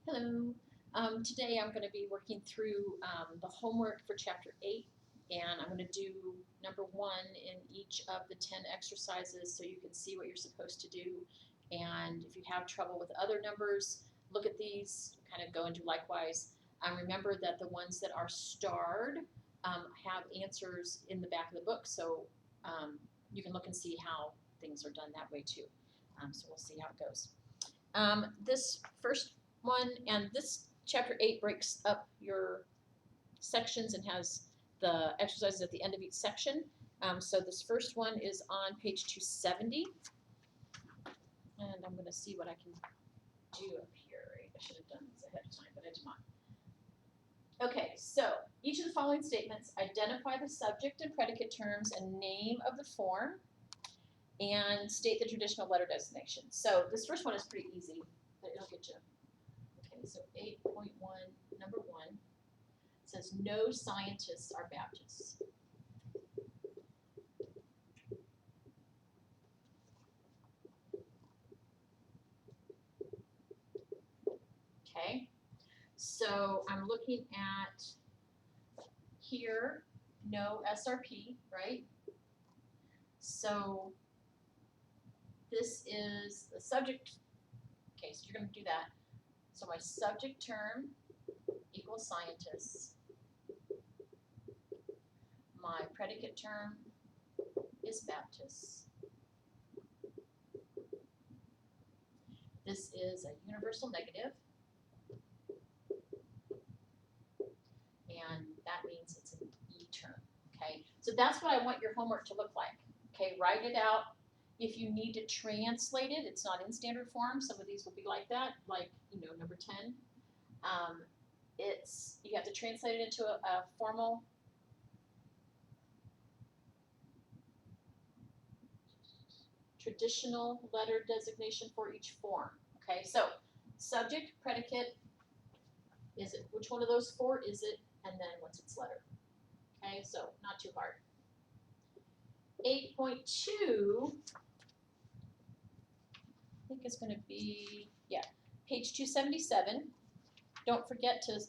Hello. Today I'm going to be working through the homework for Chapter 8, and I'm going to do number 1 in each of the 10 exercises so you can see what you're supposed to do. And if you have trouble with other numbers, look at these, kind of go and do likewise. Remember that the ones that are starred have answers in the back of the book, so you can look and see how things are done that way too. So we'll see how it goes. This first one, and this chapter 8 breaks up your sections and has the exercises at the end of each section. So this first one is on page 270, and I'm going to see what I can do up here. I should have done this ahead of time, but I did not. Okay, so each of the following statements identify the subject and predicate terms and name of the form and state the traditional letter designation. So this first one is pretty easy, but it'll get you. Okay, so 8.1, number 1, says no scientists are Baptists. Okay, so I'm looking at here, no SRP, right? So this is the subject. Okay, so you're going to do that. So my subject term equals scientists. My predicate term is Baptists. This is a universal negative, and that means it's an E term, okay? So that's what I want your homework to look like, okay? Write it out. If you need to translate it, it's not in standard form. Some of these will be like that, like, number 10. You have to translate it into a formal traditional letter designation for each form, okay? So subject, predicate, is it, which one of those 4 is it, and then what's its letter, okay? So not too hard. 8.2, I think it's going to be, page 277. Don't forget to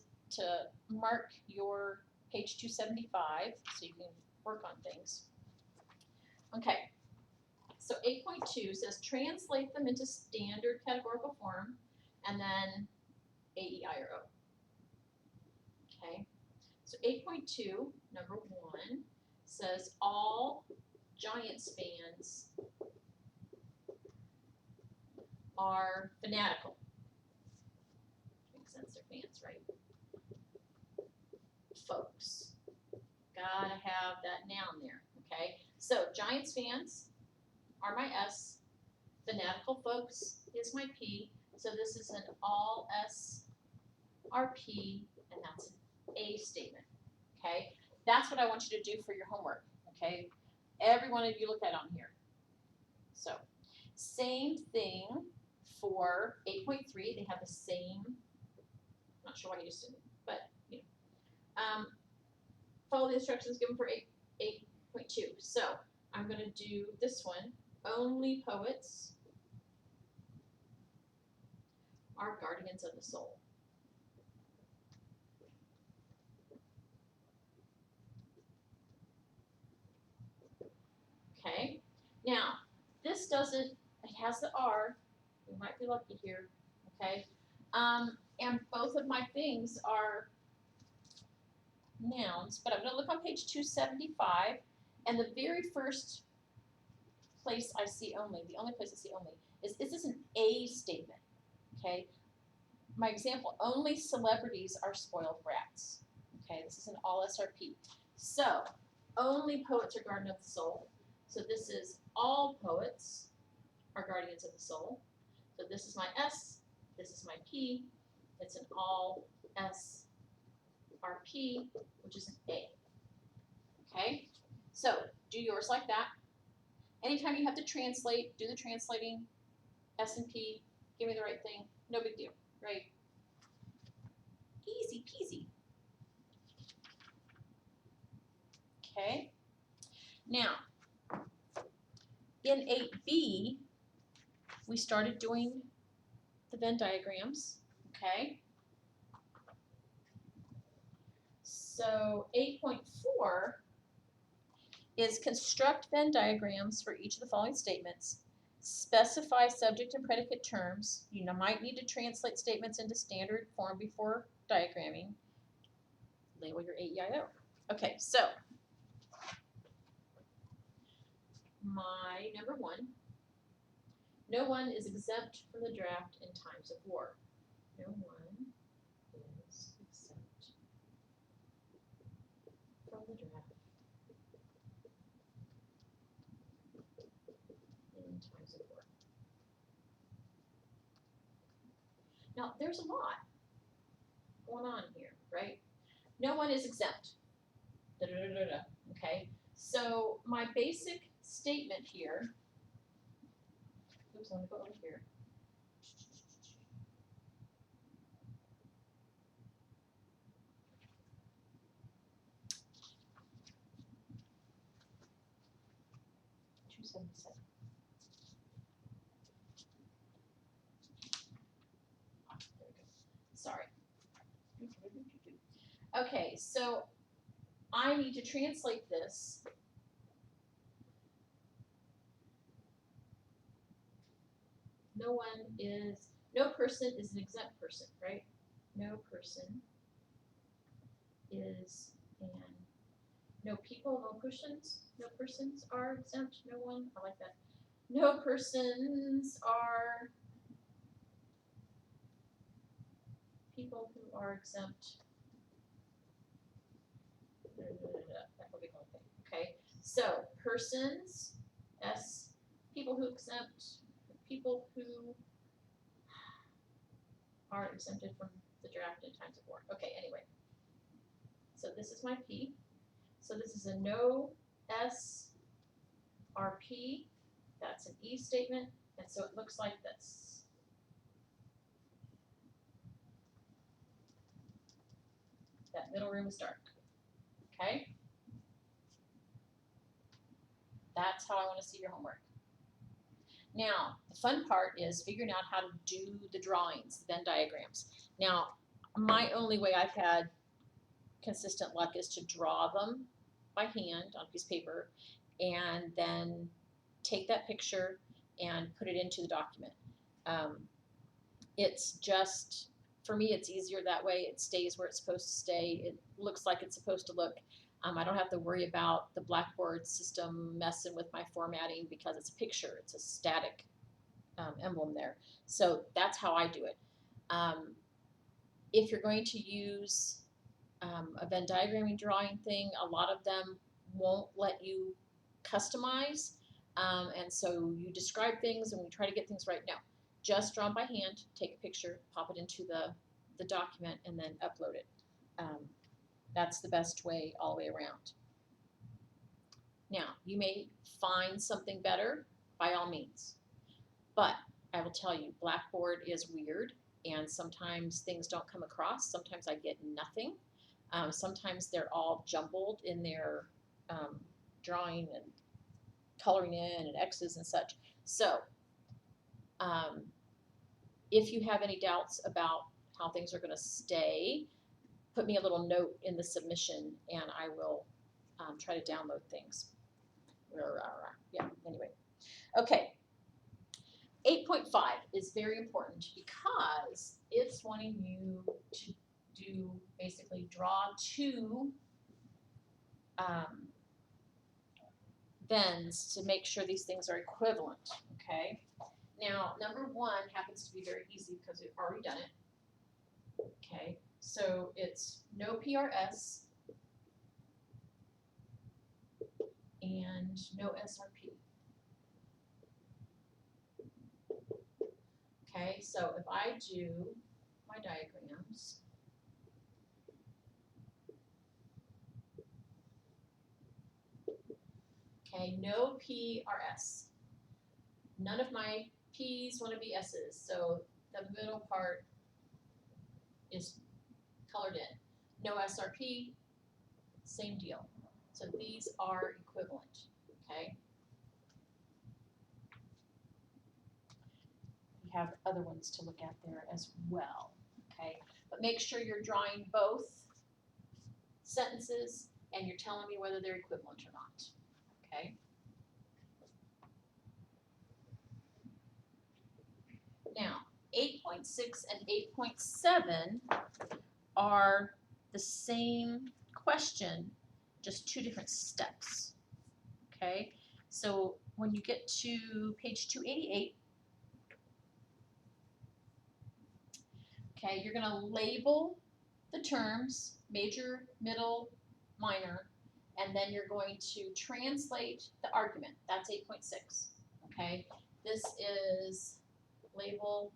mark your page 275 so you can work on things. Okay, so 8.2 says translate them into standard categorical form and then A, E, I, or O. Okay, so 8.2, number 1, says all Giants fans are fanatical. Makes sense, they're fans, right? Folks. Gotta have that noun there, okay? So Giants fans are my S. Fanatical folks is my P. So this is an all S RP, and that's an A statement, okay? That's what I want you to do for your homework, okay? Every one of you look at on here. So same thing for 8.3. They have the same, not sure why you just didn't, but, follow the instructions given for 8.2. So I'm going to do this one. Only poets are guardians of the soul. Okay, now this doesn't, it has the R, we might be lucky here, okay, and both of my things are nouns, but I'm going to look on page 275, and the very first place I see only, the only place I see only, is this an A statement, okay? My example, only celebrities are spoiled brats, okay? This is an all SRP. So, only poets are guardians of the soul. So this is all poets are guardians of the soul. So this is my S, this is my P. It's an all S RP, which is an A. Okay? So do yours like that. Anytime you have to translate, do the translating. S and P, give me the right thing. No big deal, right? Easy peasy. Okay? Now, in 8B, we started doing the Venn diagrams, okay? So 8.4 is construct Venn diagrams for each of the following statements. Specify subject and predicate terms. You might need to translate statements into standard form before diagramming. Label your AEIO. Okay, so my number one, no one is exempt from the draft in times of war. No one is exempt from the draft in times of war. Now, there's a lot going on here, right? No one is exempt. Da, da, da, da, da. Okay, so my basic statement here, oops, I'm going to go over here. There we go. Sorry. Okay, so I need to translate this. No person is an exempt person, right? No person is no people, no persons are exempt, no one, I like that. No persons are people who are exempt. That will be the whole thing. Okay, so persons, people who exempt, people who are exempted from the draft in times of war. Okay, anyway. So this is my P. So this is a no SRP. That's an E statement. And so it looks like this. That middle room is dark. Okay? That's how I want to see your homework. Now, the fun part is figuring out how to do the drawings, the Venn diagrams. Now, my only way I've had consistent luck is to draw them by hand on a piece of paper and then take that picture and put it into the document. It's just, for me, it's easier that way. It stays where it's supposed to stay. It looks like it's supposed to look. I don't have to worry about the Blackboard system messing with my formatting because it's a picture. It's a static emblem there. So that's how I do it. If you're going to use a Venn diagramming drawing thing, a lot of them won't let you customize. And so you describe things and we try to get things right. No, just draw them by hand, take a picture, pop it into the document, and then upload it. That's the best way all the way around. Now, you may find something better, by all means. But I will tell you, Blackboard is weird, and sometimes things don't come across. Sometimes I get nothing. Sometimes they're all jumbled in their drawing and coloring in and X's and such. So if you have any doubts about how things are going to stay, put me a little note in the submission and I will try to download things. Yeah, anyway. Okay. 8.5 is very important because it's wanting you to do, basically draw two Venns to make sure these things are equivalent, okay? Now, number one happens to be very easy because we've already done it, okay? So it's no PRS and no SRP. Okay, so if I do my diagrams, okay, no PRS. None of my P's want to be S's, so the middle part is colored in. No SRP, same deal. So these are equivalent, okay? We have other ones to look at there as well, make sure you're drawing both sentences and you're telling me whether they're equivalent or not, okay? Now, 8.6 and 8.7 are the same question, just two different steps, okay? So when you get to page 288, okay, you're going to label the terms, major, middle, minor, and then you're going to translate the argument. That's 8.6, okay? This is label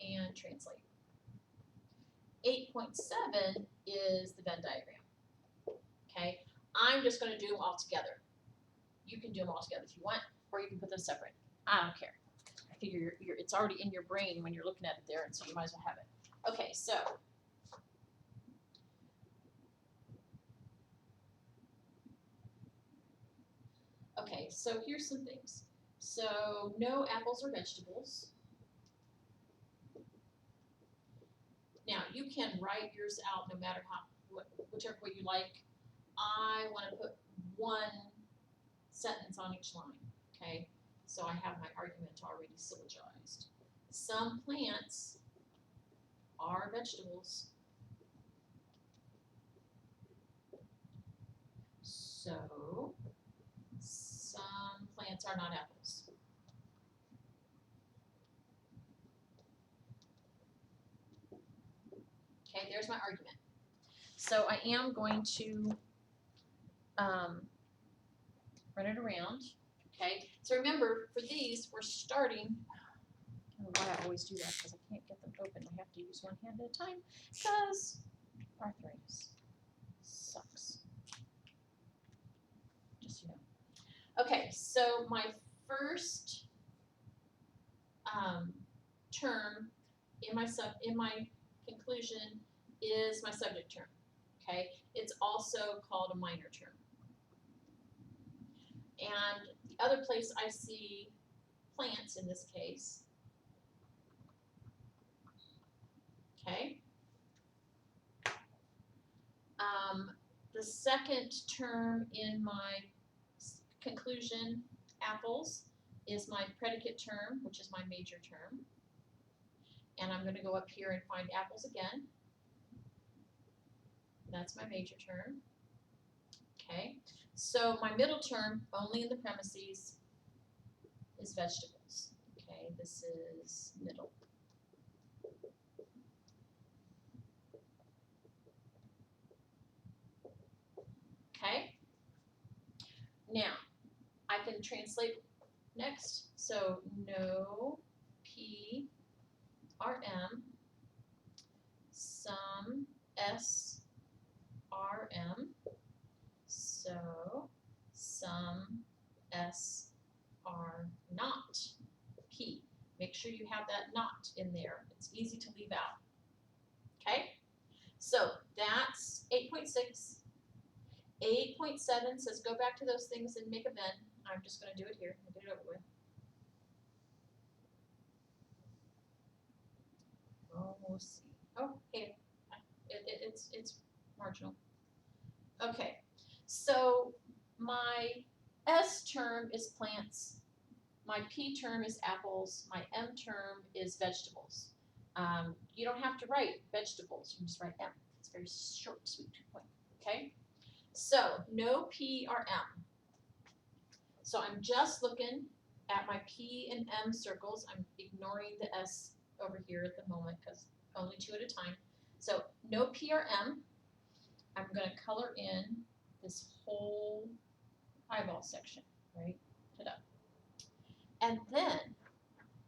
and translate. 8.7 is the Venn diagram, okay? I'm just going to do them all together. You can do them all together if you want, or you can put them separate. I don't care. I figure it's already in your brain when you're looking at it there, and so you might as well have it. Okay, so here's some things. So no apples or vegetables. Now you can write yours out no matter whichever way you like. I want to put one sentence on each line, okay? So I have my argument already syllogized. Some plants are vegetables. So some plants are not apples. Okay, there's my argument. So I am going to run it around. Okay, so remember, for these, we're starting. I don't know why I always do that, because I can't get them open. I have to use one hand at a time, because arthritis sucks. Just so you know. Okay, so my first term in my conclusion is my subject term. Okay, it's also called a minor term. And the other place I see plants in this case, okay. The second term in my conclusion, apples, is my predicate term, which is my major term. And I'm going to go up here and find apples again. That's my major term. Okay, so my middle term, only in the premises, is vegetables. Okay, this is middle. Okay, now I can translate next. So no P R M, some S R M, so some S are not P. Make sure you have that not in there. It's easy to leave out. Okay, so that's 8.6. 8.7 says go back to those things and make a Venn. I'm just going to do it here and get it over with. Oh, we'll see. Oh, hey, it's marginal. Okay, so my S term is plants, my P term is apples, my M term is vegetables. You don't have to write vegetables, you can just write M. It's very short, sweet, to the point, okay? So, no P or M. So I'm just looking at my P and M circles. I'm ignoring the S over here at the moment because only two at a time. So no P or M. I'm going to color in this whole eyeball section, right? Ta-da. And then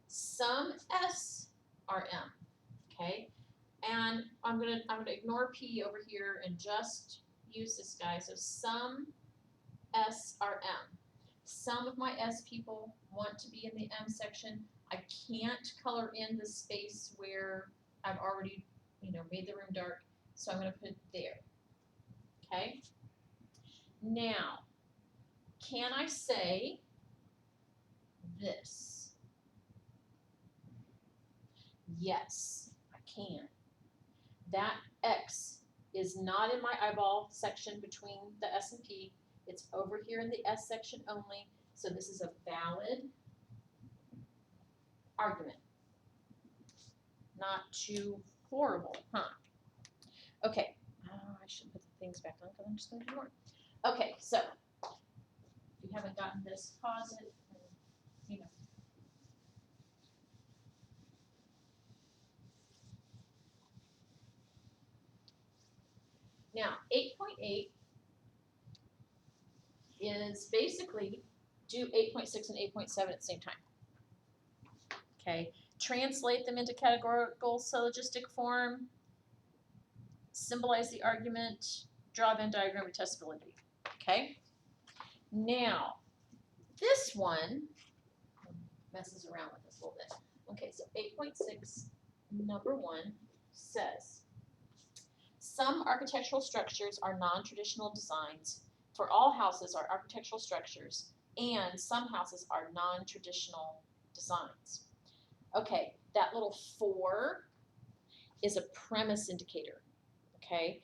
some S are M, okay? And I'm gonna ignore P over here and just use this guy. So some S are M. Some of my S people want to be in the M section. I can't color in the space where I've already, made the room dark. So I'm going to put it there. Okay. Now, can I say this? Yes, I can. that X is not in my eyeball section between the S and P. It's over here in the S section only. So this is a valid argument. Not too horrible, huh? Okay. I should put the things back on because I'm just going to do more. Okay, so if you haven't gotten this, pause it. And, you know. Now, 8.8 is basically do 8.6 and 8.7 at the same time. Okay, translate them into categorical syllogistic form, symbolize the argument, draw a Venn diagram with testability. Okay, now this one messes around with us a little bit. Okay, so 8.6, number 1 says, some architectural structures are non-traditional designs. For all houses are architectural structures, and some houses are non-traditional designs. Okay, that little 4 is a premise indicator, okay?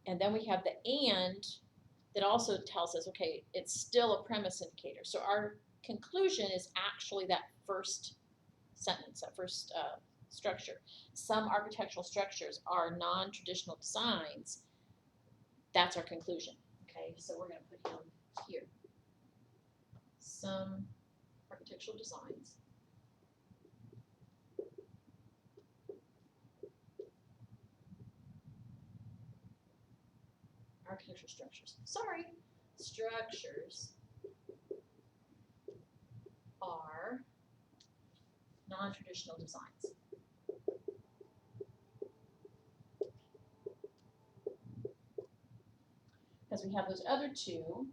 And then we have the and that also tells us, okay, it's still a premise indicator. So our conclusion is actually that first sentence, that first structure. Some architectural structures are non-traditional designs. That's our conclusion, okay? So we're going to put him here. Some architectural designs architectural structures. Sorry, structures are non-traditional designs. Because we have those other two,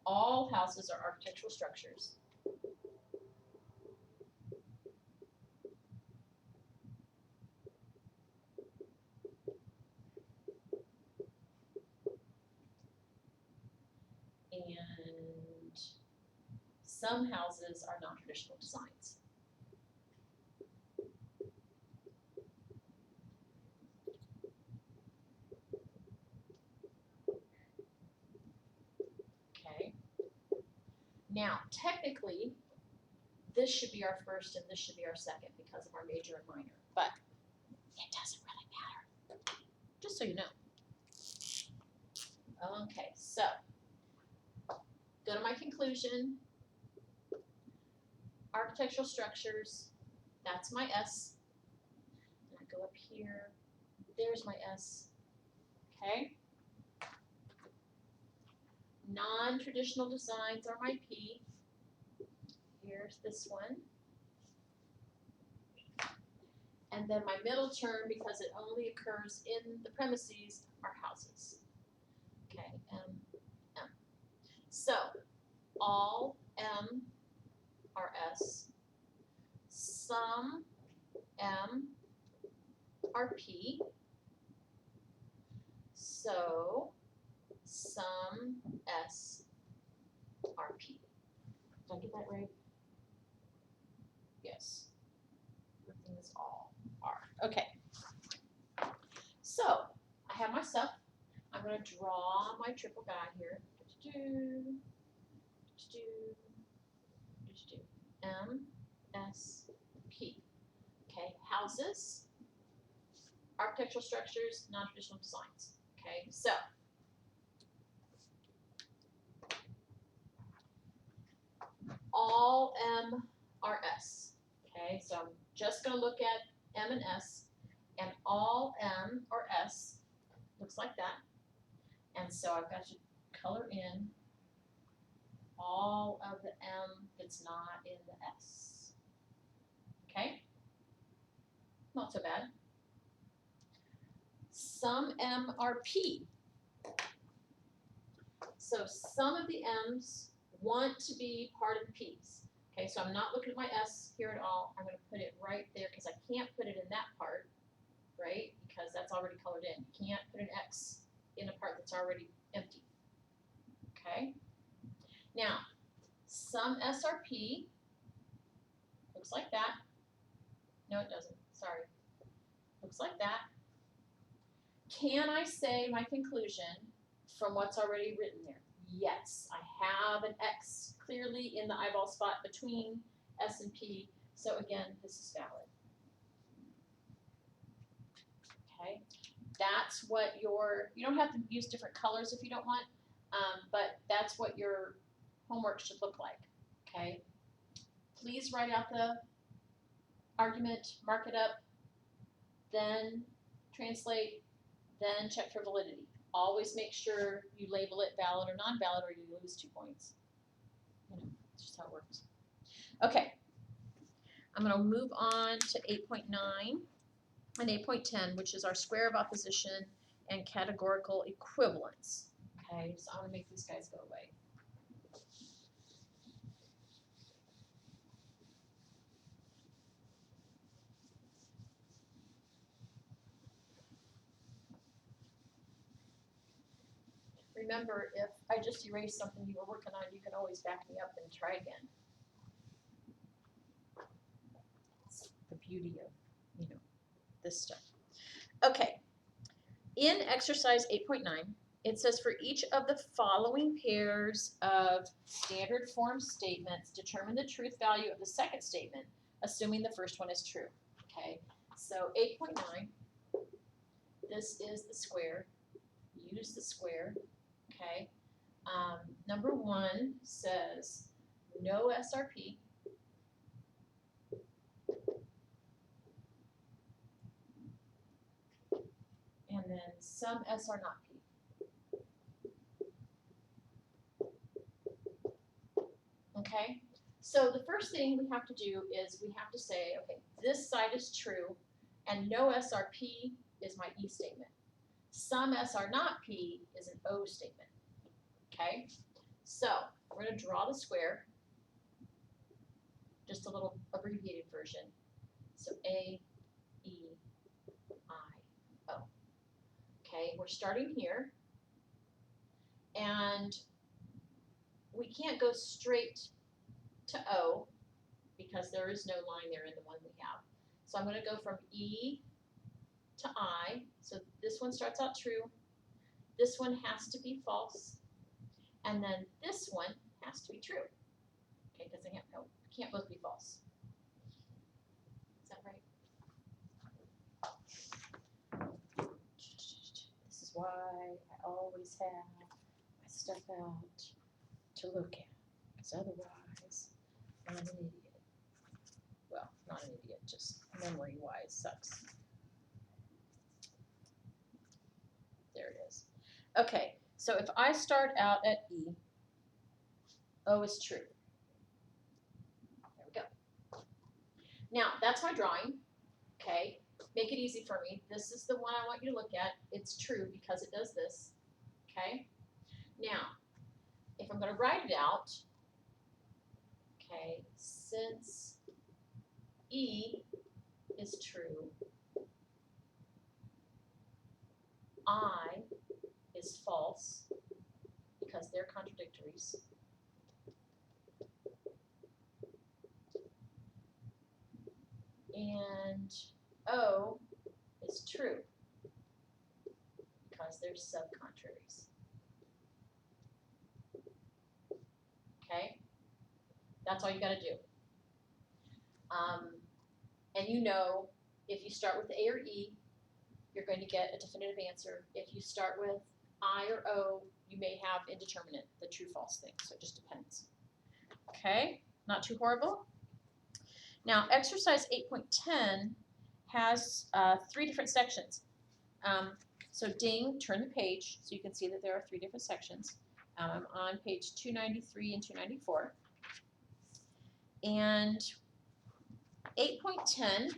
all houses are architectural structures. And some houses are non-traditional designs. Okay. Now, technically, this should be our first and this should be our second because of our major and minor, but it doesn't really matter, just so you know. Okay, so go to my conclusion. Architectural structures, that's my S. And I go up here, there's my S. Okay. Non-traditional designs are my P. Here's this one. And then my middle term, because it only occurs in the premises, are houses. Okay, M, M. So, all M are S. Some M are P. So, some S are P. Did I get that right? Yes. Everything is all R. Okay. So, I have my stuff. I'm going to draw my triple guide here. M, S, P. Okay, houses, architectural structures, non-traditional designs. Okay, so all M are S. Okay, so I'm just going to look at M and S, and all M or S looks like that. And so I've got to color in all of the M that's not in the S. Okay? Not so bad. Some M are P. So some of the M's want to be part of the P's. Okay, so I'm not looking at my S here at all. I'm going to put it right there because I can't put it in that part, right? Because that's already colored in. You can't put an X in a part that's already empty. Okay? Now, some SRP looks like that. No, it doesn't. Sorry. Looks like that. Can I say my conclusion from what's already written there? Yes, I have an X clearly in the eyeball spot between S and P, so again, this is valid. Okay, that's what you don't have to use different colors if you don't want, but that's what your homework should look like, okay? Please write out the argument, mark it up, then translate, then check for validity. Always make sure you label it valid or non-valid or you lose 2 points. You know, that's just how it works. Okay, I'm going to move on to 8.9 and 8.10, which is our square of opposition and categorical equivalence. Okay, so I'm going to make these guys go away. Remember, if I just erased something you were working on, you can always back me up and try again. It's the beauty of, this stuff. Okay, in exercise 8.9, it says for each of the following pairs of standard form statements, determine the truth value of the second statement, assuming the first one is true. Okay, so 8.9, this is the square. Use the square. Okay, number 1 says no SRP. And then some S are not P. Okay, so the first thing we have to do is we have to say, okay, this side is true, and no SRP is my E statement. Some S are not P is an O statement. Okay, so we're going to draw the square, just a little abbreviated version. So A, E, I, O. Okay, we're starting here, and we can't go straight to O because there is no line there in the one we have. So I'm going to go from E to I. So this one starts out true. This one has to be false. And then this one has to be true. Okay, because they can't both be false. Is that right? This is why I always have my stuff out to look at, because otherwise I'm an idiot. Well, not an idiot, just memory-wise sucks. There it is. Okay, so if I start out at E, O is true. There we go. Now, that's my drawing, okay? Make it easy for me. This is the one I want you to look at. It's true because it does this, okay? Now, if I'm going to write it out, okay, since E is true, I is false because they're contradictories. And O is true because they're subcontraries. Okay? That's all you got to do. And if you start with A or E, you're going to get a definitive answer. If you start with I or O, you may have indeterminate, the true-false thing. So it just depends. Okay? Not too horrible. Now, exercise 8.10 has 3 different sections. So ding, turn the page so you can see that there are 3 different sections. I'm on page 293 and 294. And 8.10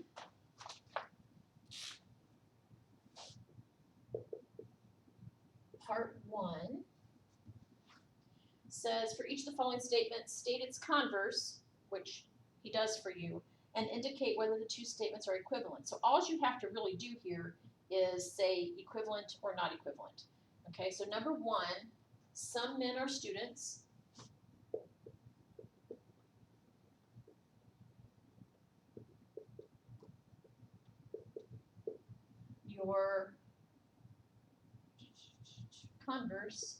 part 1 says for each of the following statements, state its converse, which he does for you, and indicate whether the 2 statements are equivalent. So all you have to really do here is say equivalent or not equivalent. Okay, so number 1, some men are students. Your converse.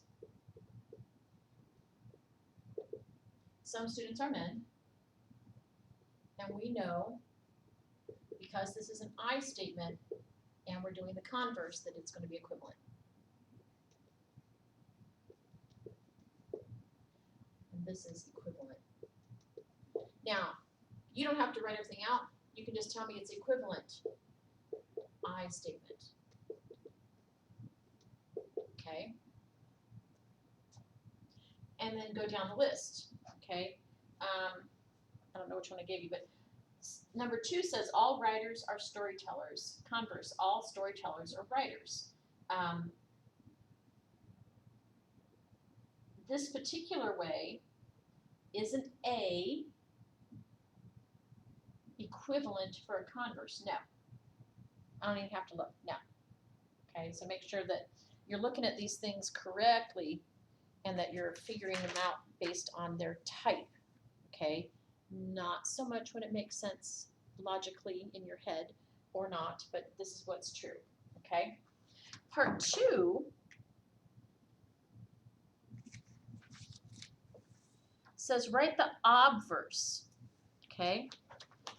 Some students are men. And we know, because this is an I statement and we're doing the converse, that it's going to be equivalent. And this is equivalent. Now, you don't have to write everything out. You can just tell me it's equivalent I statement. Okay? And then go down the list. Okay? I don't know which one I gave you, but number 2 says all writers are storytellers. Converse, all storytellers are writers. This particular way, isn't A equivalent for a converse? No. I don't even have to look. No. Okay, so make sure that you're looking at these things correctly and that you're figuring them out based on their type. Okay? Not so much when it makes sense logically in your head or not, but this is what's true. Okay? Part 2 says write the obverse. Okay?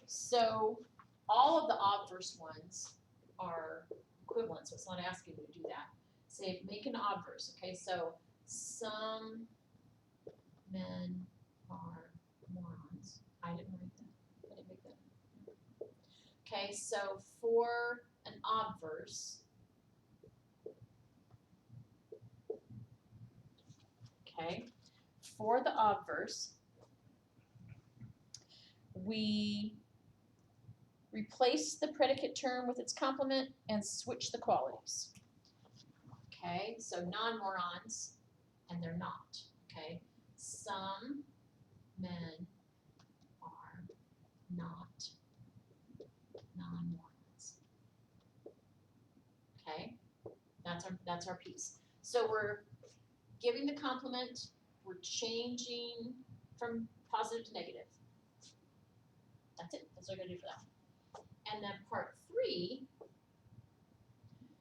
So all of the obverse ones are equivalent, so it's not asking you to do that. Say make an obverse. Okay? So some men are morons. I didn't write that. I didn't make that. Okay, so for an obverse, okay, for the obverse, we replace the predicate term with its complement and switch the qualities. Okay, so non-morons, and they're not. Okay, some men are not non-morons. Okay, that's our piece. So we're giving the complement, we're changing from positive to negative. That's it. That's what we're gonna do for that. And then part 3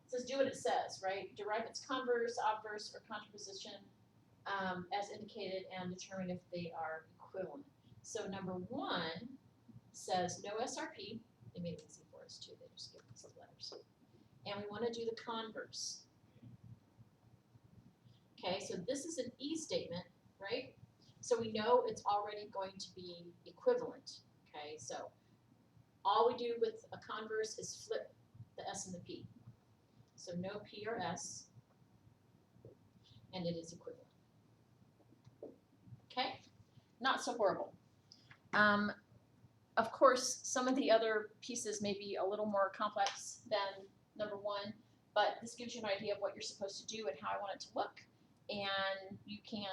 says do what it says, right? Derive its converse, obverse, or contraposition as indicated and determine if they are equivalent. So number 1 says no SRP. They made it easy for us too. They just give us the letters. And we want to do the converse. Okay, so this is an E statement, right? So we know it's already going to be equivalent. Okay, so all we do with a converse is flip the S and the P. So no P or S, and it is equivalent. Okay, not so horrible. Of course, some of the other pieces may be a little more complex than number 1, but this gives you an idea of what you're supposed to do and how I want it to look, and you can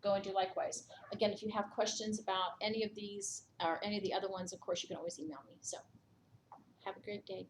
go and do likewise. Again, if you have questions about any of these or any of the other ones, of course, you can always email me. So have a great day.